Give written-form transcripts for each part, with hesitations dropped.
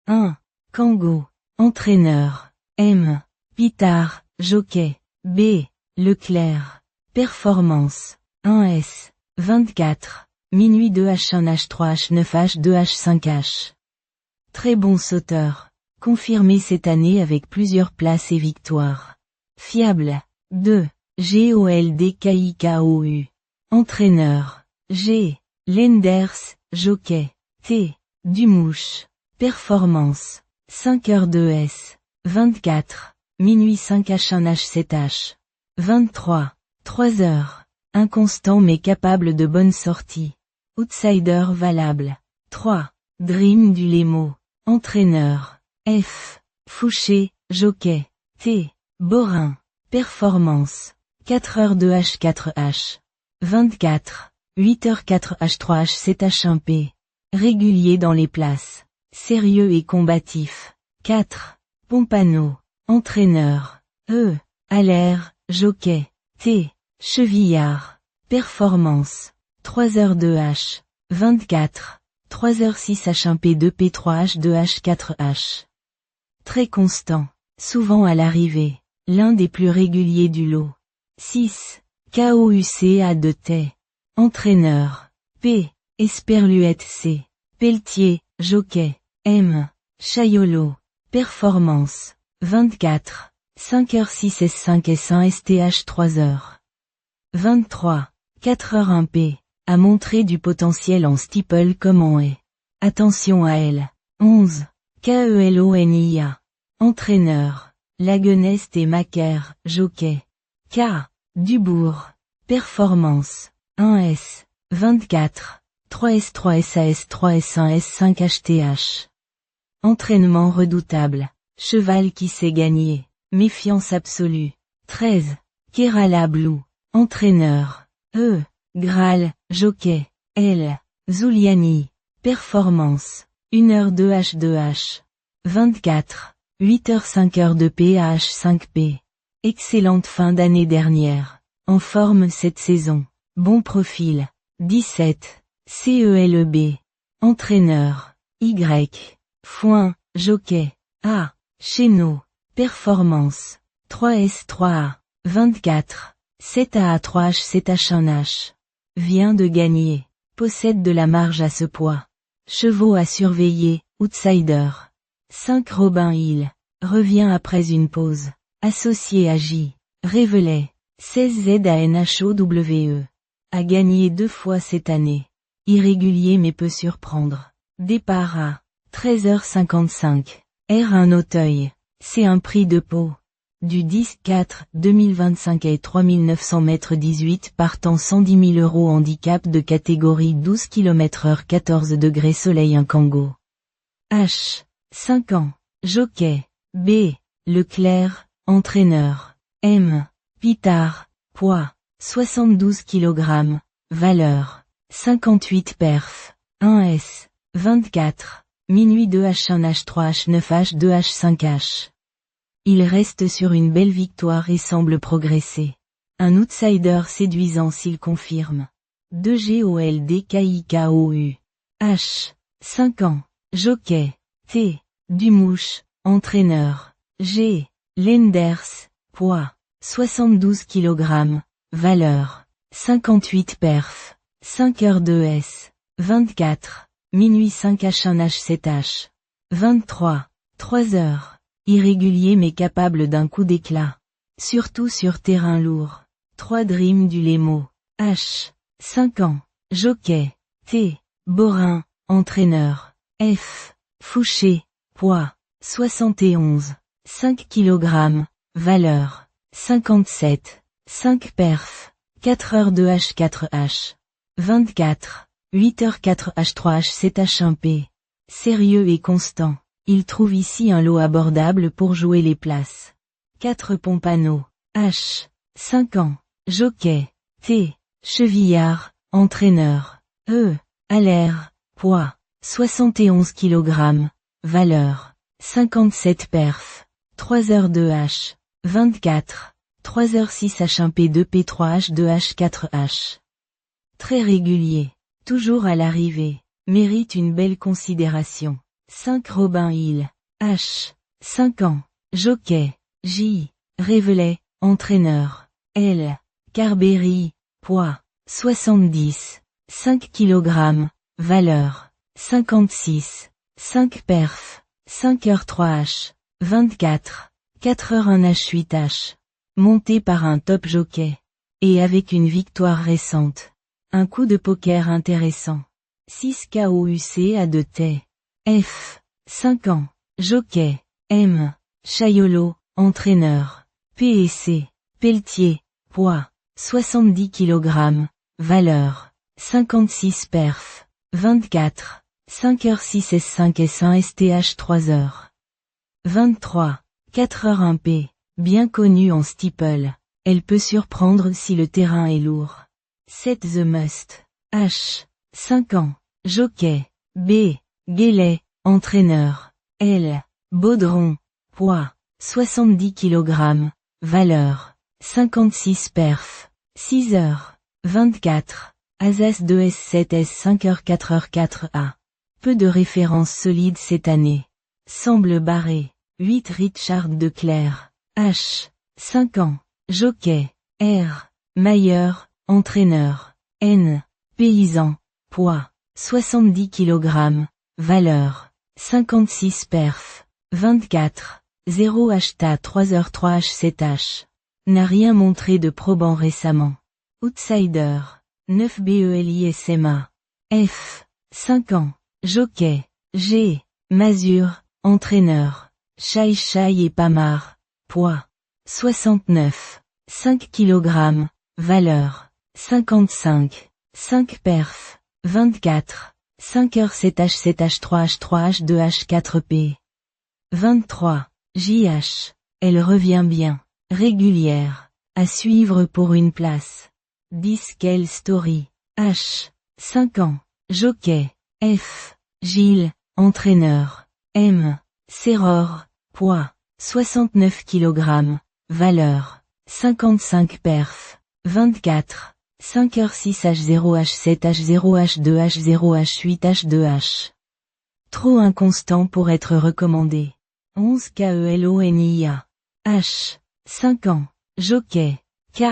1. Kango. Entraîneur. M. Pitard, jockey. B. Leclerc. Performance. 1S. 24. Minuit 2H1H3H9H2H5H. Très bon sauteur. Confirmé cette année avec plusieurs places et victoires. Fiable. 2. GOLDKIKOU. Entraîneur. G. Lenders, jockey. T. Dumouche. Performance. 5h2S. 24. Minuit 5H1H7H. 23. 3h. Inconstant mais capable de bonnes sorties. Outsider valable. 3. Dream du Lemo. Entraîneur. F. Fouché, jockey. T. Borin. Performance. 4h2H4H. 24. 8h4H3H7H1P. Régulier dans les places. Sérieux et combatif. 4. Pompano. Entraîneur. E. Allaire, jockey. T. Chevillard. Performance. 3h2H. 24. 3h6H1P2P3H2H4H. Très constant. Souvent à l'arrivée. L'un des plus réguliers du lot. 6. KOUCA de Tay. Entraîneur. P. Esperluette C. Pelletier, jockey. M. Chayolo. Performance. 24. 5h6S5S1STH 3h. 23. 4h1P. A montré du potentiel en steeple comme en haie. Attention à elle. 11. KELONIA. Entraîneur. Lagueneste et Macaire, jockey. K. Dubourg. Performance. 1S. 24. 3S3SAS3S1S5HTH. Entraînement redoutable. Cheval qui sait gagner. Méfiance absolue. 13. Kerala Blue. Entraîneur. E. Graal, jockey. L. Zuliani. Performance. 1h2H2H. 24. 8h5h2PAH5P. Excellente fin d'année dernière. En forme cette saison. Bon profil. 17. CELEB. Entraîneur. Y. Foin, jockey. A. Chéneau. Performance. 3S3A. 24. 7AA3H7H1H. Vient de gagner. Possède de la marge à ce poids. Chevaux à surveiller, outsider. 5 Robin Hill. Revient après une pause. Associé à J. Révelet. 16 ZANHOWE. A gagné 2 fois cette année. Irrégulier mais peut surprendre. Départ à 13h55. R1 Auteuil. C'est un prix de pot. Du 10-4, 2025 et 3900 mètres 18 partant 110 000 € handicap de catégorie 12 km/h 14 degrés soleil un Kango. H. 5 ans. Jockey. B. Leclerc, entraîneur. M. Pitard. Poids. 72 kg. Valeur. 58 perf. 1S. 24. Minuit 2H1H3H9H2H5H. Il reste sur une belle victoire et semble progresser. Un outsider séduisant s'il confirme. 2 GOLDKIKOU. H. 5 ans. Jockey. T. Dumouche, entraîneur. G. Lenders. Poids. 72 kg. Valeur. 58 perf. 5h2S. 24. Minuit 5H1H7H. 23. 3h. Irrégulier mais capable d'un coup d'éclat. Surtout sur terrain lourd. 3 Dream du Lemo. H. 5 ans. Jockey. T. Borin, entraîneur. F. Fouché. Poids. 71. 5 kg. Valeur. 57. 5 perf. 4h2H4H. 24. 8h4H3H7H1P. Sérieux et constant. Il trouve ici un lot abordable pour jouer les places. 4 Pompano. H. 5 ans. Jockey. T. Chevillard, entraîneur. E. Allaire. Poids. 71 kg. Valeur. 57 perf. 3h2H. 24. 3h6H1P2P3H2H4H. Très régulier. Toujours à l'arrivée. Mérite une belle considération. 5 Robin Hill, H. 5 ans. Jockey. J. Révelet, entraîneur. L. Carberry, poids. 70. 5 kg. Valeur. 56. 5 perf. 5h 3H. 24. 4h 1H 8H. Monté par un top jockey. Et avec une victoire récente. Un coup de poker intéressant. 6 KOUC à 2 T. F. 5 ans. Jockey. M. Chaiolo, entraîneur. PEC. Pelletier. Poids. 70 kg. Valeur. 56 perf. 24. 5h 6S 5S1 STH 3h. 23. 4h 1P. Bien connue en steeple. Elle peut surprendre si le terrain est lourd. 7 The Must. H. 5 ans. Jockey. B. Guélet, entraîneur. L. Baudron. Poids. 70 kg. Valeur. 56 perf. 6h. 24. Asas 2S7S 5h 4h 4A. Peu de références solides cette année. Semble barré. 8 Richard Declerc. H. 5 ans. Jockey. R. Mayer, entraîneur. N. Paysan. Poids. 70 kg. Valeur. 56 perf. 24. 0 HTA 3h 3H 7H. N'a rien montré de probant récemment. Outsider. 9 BELISMA. F. 5 ans. Jockey. G. Mazur, entraîneur. Chai Chai et Pamar. Poids. 69. 5 kg. Valeur. 55. 5 perf. 24. 5h 7H 7H 3H 3H 2H 4P. 23. JH. Elle revient bien. Régulière. À suivre pour une place. 10 Scale Story. H. 5 ans. Jockey. F. Gilles, entraîneur. M. Serror. Poids. 69 kg. Valeur. 55 perf. 24. 5h 6H 0H 7H 0H 2H 0H 8H 2H. Trop inconstant pour être recommandé. 11 KELONIA. H. 5 ans. Jockey. K.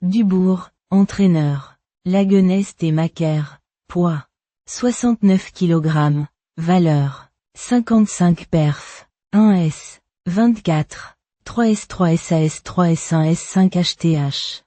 Dubourg, entraîneur. Laguenest et Macaire. Poids. 69 kg. Valeur. 55 perf. 1S. 24. 3S 3SAS 3S1S 5 HTH.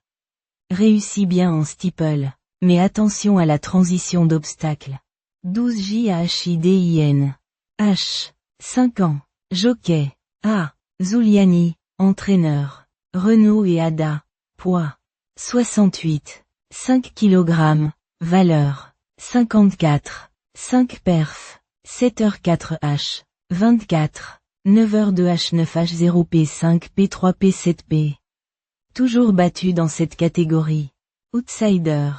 Réussit bien en steeple. Mais attention à la transition d'obstacles. 12 JHIDIN. H. 5 ans. Jockey. A. Zuliani, entraîneur. Renault et Ada. Poids. 68. 5 kg. Valeur. 54. 5 perf. 7h 4H. 24. 9h 2H 9H 0P5 P3 P7P. Toujours battu dans cette catégorie. Outsider.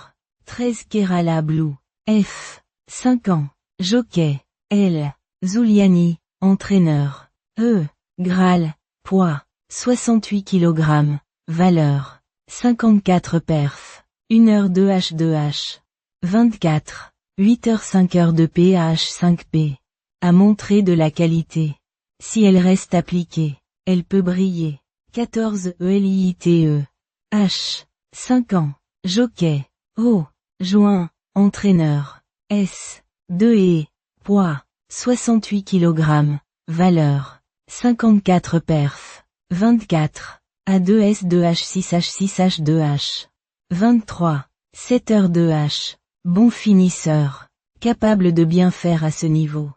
13 Kerala Blue. F. 5 ans. Jockey. L. Zuliani, entraîneur. E. Graal. Poids. 68 kg. Valeur. 54 perf. 1h 2H 2H. 24. 8h 5h 2P à H 5P. A montré de la qualité. Si elle reste appliquée, elle peut briller. 14 ELIITE. H. 5 ans. Jockey. O. Joint, entraîneur. S. 2 et. Poids. 68 kg. Valeur. 54 perf. 24. A2S 2H 6H 6H 2H. 23. 7h 2H. Bon finisseur. Capable de bien faire à ce niveau.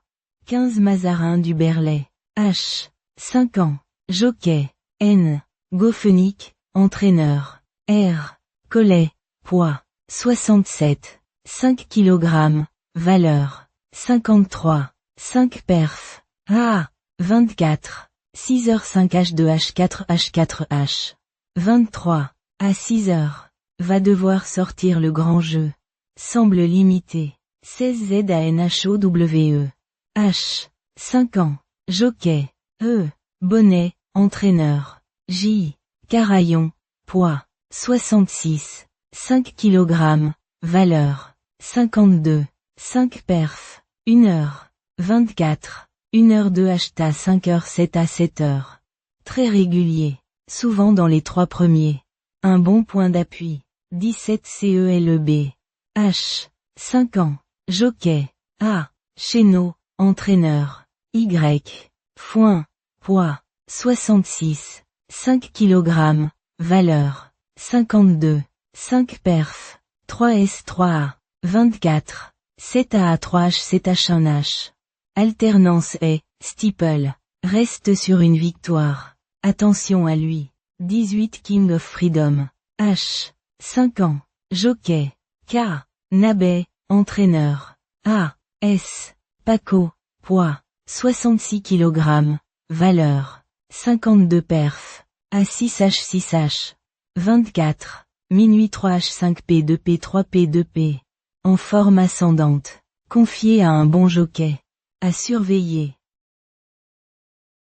15 Mazarin du Berlay. H. 5 ans. Jockey. N. Goffenic, entraîneur. R. Collet. Poids. 67. 5 kg. Valeur. 53. 5 perf. A. 24. 6h 5H 2H 4H 4H. 23. À 6h. Va devoir sortir le grand jeu. Semble limité. 16 ZANHOWE. H. 5 ans. Jockey. E. Bonnet, entraîneur. J. Carayon. Poids. 66. 5 kg. Valeur. 52. 5 perf. 1h. 24. 1h 2 HTA 5h 7 à 7h. Très régulier. Souvent dans les 3 premiers. Un bon point d'appui. 17 CELEB. H. 5 ans. Jockey. A. Chéneau. Entraîneur. Y. Foin. Poids. 66. 5 kg. Valeur. 52. 5 perf. 3S3A. 24. 7A 3H 7H1H. Alternance est, steeple. Reste sur une victoire. Attention à lui. 18 King of Freedom. H. 5 ans. Jockey. K. Nabet, entraîneur. A. S. Paco. Poids. 66 kg. Valeur. 52 perf. A6H 6H. 24. Minuit 3H5P 2P 3P 2P. En forme ascendante. Confié à un bon jockey. À surveiller.